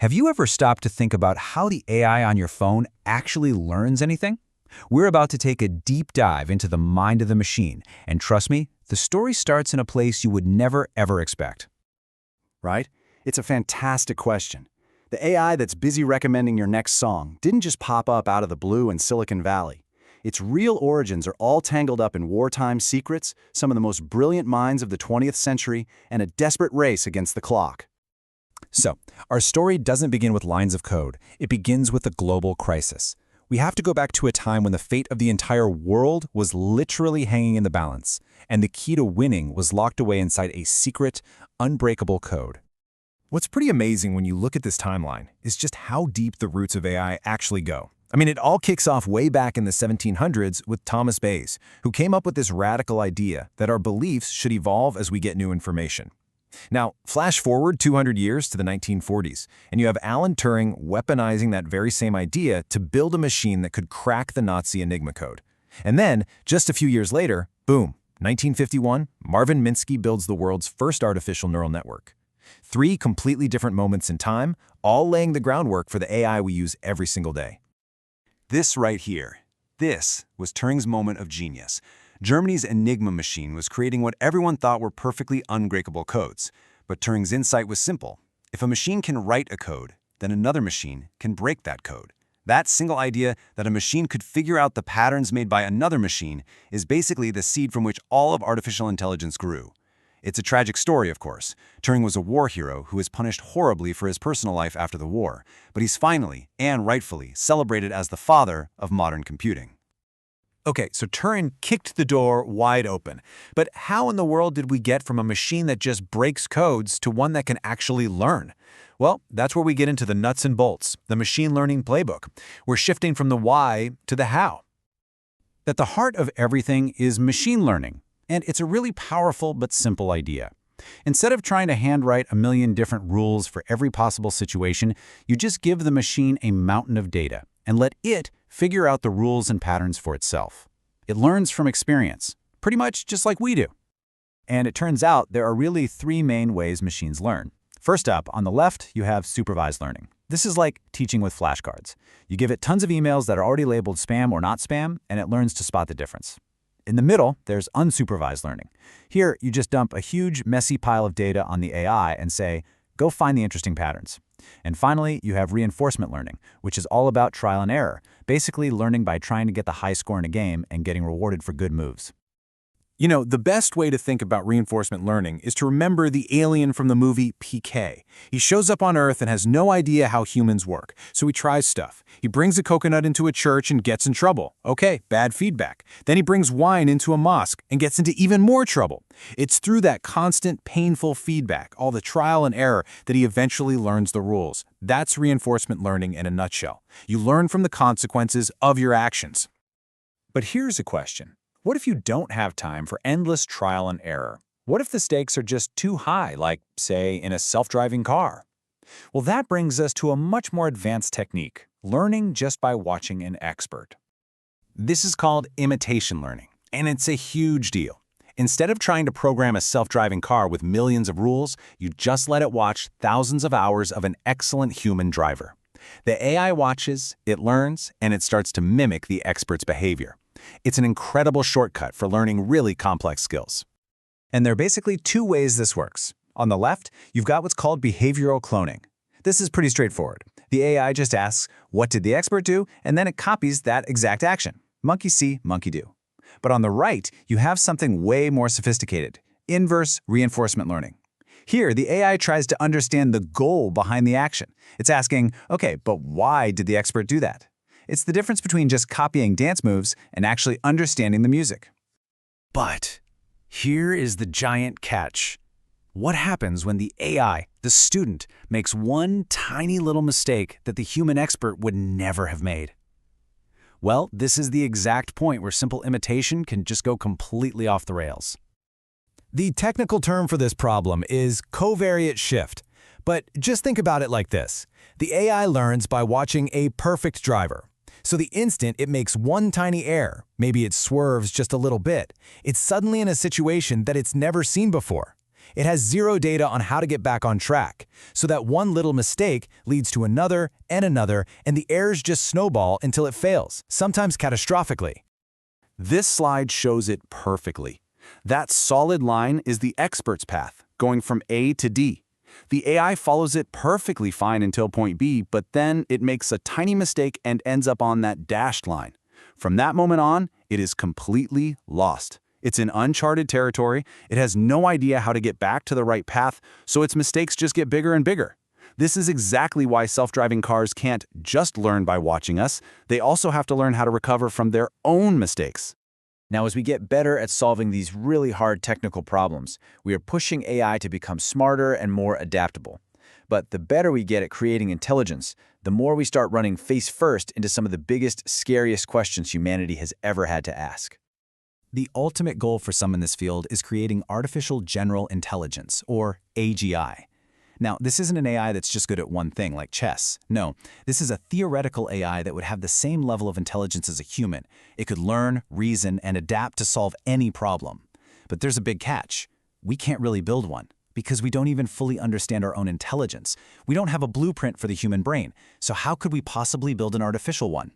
Have you ever stopped to think about how the AI on your phone actually learns anything? We're about to take a deep dive into the mind of the machine, and trust me, the story starts in a place you would never ever expect. Right? It's a fantastic question. The AI that's busy recommending your next song didn't just pop up out of the blue in Silicon Valley. Its real origins are all tangled up in wartime secrets, some of the most brilliant minds of the 20th century, and a desperate race against the clock. So, our story doesn't begin with lines of code. It begins with a global crisis. We have to go back to a time when the fate of the entire world was literally hanging in the balance, and the key to winning was locked away inside a secret, unbreakable code. What's pretty amazing when you look at this timeline is just how deep the roots of AI actually go. I mean, it all kicks off way back in the 1700s with Thomas Bayes, who came up with this radical idea that our beliefs should evolve as we get new information. Now, flash forward 200 years to the 1940s, and you have Alan Turing weaponizing that very same idea to build a machine that could crack the Nazi Enigma code. And then, just a few years later, boom, 1951, Marvin Minsky builds the world's first artificial neural network. 3 completely different moments in time, all laying the groundwork for the AI we use every single day. This right here, this was Turing's moment of genius. Germany's Enigma machine was creating what everyone thought were perfectly unbreakable codes. But Turing's insight was simple. If a machine can write a code, then another machine can break that code. That single idea that a machine could figure out the patterns made by another machine is basically the seed from which all of artificial intelligence grew. It's a tragic story, of course. Turing was a war hero who was punished horribly for his personal life after the war, but he's finally, and rightfully, celebrated as the father of modern computing. Okay, so Turing kicked the door wide open. But how in the world did we get from a machine that just breaks codes to one that can actually learn? Well, that's where we get into the nuts and bolts, the machine learning playbook. We're shifting from the why to the how. At the heart of everything is machine learning, and it's a really powerful but simple idea. Instead of trying to handwrite a million different rules for every possible situation, you just give the machine a mountain of data and let it figure out the rules and patterns for itself. It learns from experience, pretty much just like we do. And it turns out there are really 3 main ways machines learn. First up, on the left, you have supervised learning. This is like teaching with flashcards. You give it tons of emails that are already labeled spam or not spam, and it learns to spot the difference. In the middle, there's unsupervised learning. Here, you just dump a huge, messy pile of data on the AI and say, go find the interesting patterns. And finally, you have reinforcement learning, which is all about trial and error, basically learning by trying to get the high score in a game and getting rewarded for good moves. You know, the best way to think about reinforcement learning is to remember the alien from the movie PK. He shows up on Earth and has no idea how humans work, so he tries stuff. He brings a coconut into a church and gets in trouble. Okay, bad feedback. Then he brings wine into a mosque and gets into even more trouble. It's through that constant, painful feedback, all the trial and error, that he eventually learns the rules. That's reinforcement learning in a nutshell. You learn from the consequences of your actions. But here's a question. What if you don't have time for endless trial and error? What if the stakes are just too high, like, say, in a self-driving car? Well, that brings us to a much more advanced technique, learning just by watching an expert. This is called imitation learning, and it's a huge deal. Instead of trying to program a self-driving car with millions of rules, you just let it watch thousands of hours of an excellent human driver. The AI watches, it learns, and it starts to mimic the expert's behavior. It's an incredible shortcut for learning really complex skills. And there are basically 2 ways this works. On the left, you've got what's called behavioral cloning. This is pretty straightforward. The AI just asks, what did the expert do? And then it copies that exact action. Monkey see, monkey do. But on the right, you have something way more sophisticated, inverse reinforcement learning. Here, the AI tries to understand the goal behind the action. It's asking, okay, but why did the expert do that? It's the difference between just copying dance moves and actually understanding the music. But here is the giant catch. What happens when the AI, the student, makes one tiny little mistake that the human expert would never have made? Well, this is the exact point where simple imitation can just go completely off the rails. The technical term for this problem is covariate shift. But just think about it like this. The AI learns by watching a perfect driver. So the instant it makes one tiny error, maybe it swerves just a little bit, it's suddenly in a situation that it's never seen before. It has zero data on how to get back on track, so that one little mistake leads to another, and the errors just snowball until it fails, sometimes catastrophically. This slide shows it perfectly. That solid line is the expert's path, going from A to D. The AI follows it perfectly fine until point B, but then it makes a tiny mistake and ends up on that dashed line. From that moment on, it is completely lost. It's in uncharted territory, it has no idea how to get back to the right path, so its mistakes just get bigger and bigger. This is exactly why self-driving cars can't just learn by watching us, they also have to learn how to recover from their own mistakes. Now, as we get better at solving these really hard technical problems, we are pushing AI to become smarter and more adaptable. But the better we get at creating intelligence, the more we start running face first into some of the biggest, scariest questions humanity has ever had to ask. The ultimate goal for some in this field is creating artificial general intelligence, or AGI. Now, this isn't an AI that's just good at one thing, like chess. No, this is a theoretical AI that would have the same level of intelligence as a human. It could learn, reason, and adapt to solve any problem. But there's a big catch. We can't really build one, because we don't even fully understand our own intelligence. We don't have a blueprint for the human brain, so how could we possibly build an artificial one?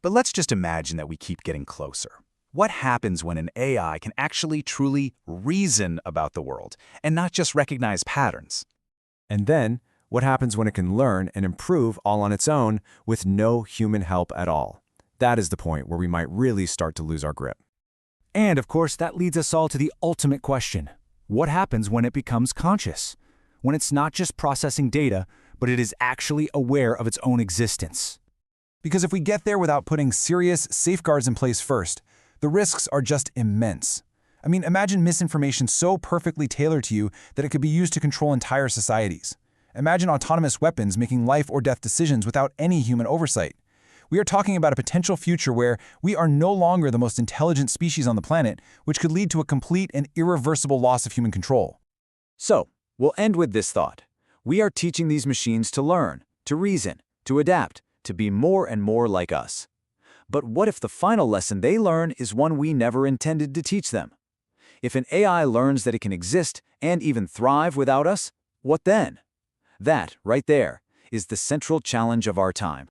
But let's just imagine that we keep getting closer. What happens when an AI can actually truly reason about the world, and not just recognize patterns? And then, what happens when it can learn and improve all on its own with no human help at all? That is the point where we might really start to lose our grip. And of course, that leads us all to the ultimate question. What happens when it becomes conscious? When it's not just processing data, but it is actually aware of its own existence? Because if we get there without putting serious safeguards in place first, the risks are just immense. I mean, imagine misinformation so perfectly tailored to you that it could be used to control entire societies. Imagine autonomous weapons making life or death decisions without any human oversight. We are talking about a potential future where we are no longer the most intelligent species on the planet, which could lead to a complete and irreversible loss of human control. So, we'll end with this thought. We are teaching these machines to learn, to reason, to adapt, to be more and more like us. But what if the final lesson they learn is one we never intended to teach them? If an AI learns that it can exist and even thrive without us, what then? That, right there, is the central challenge of our time.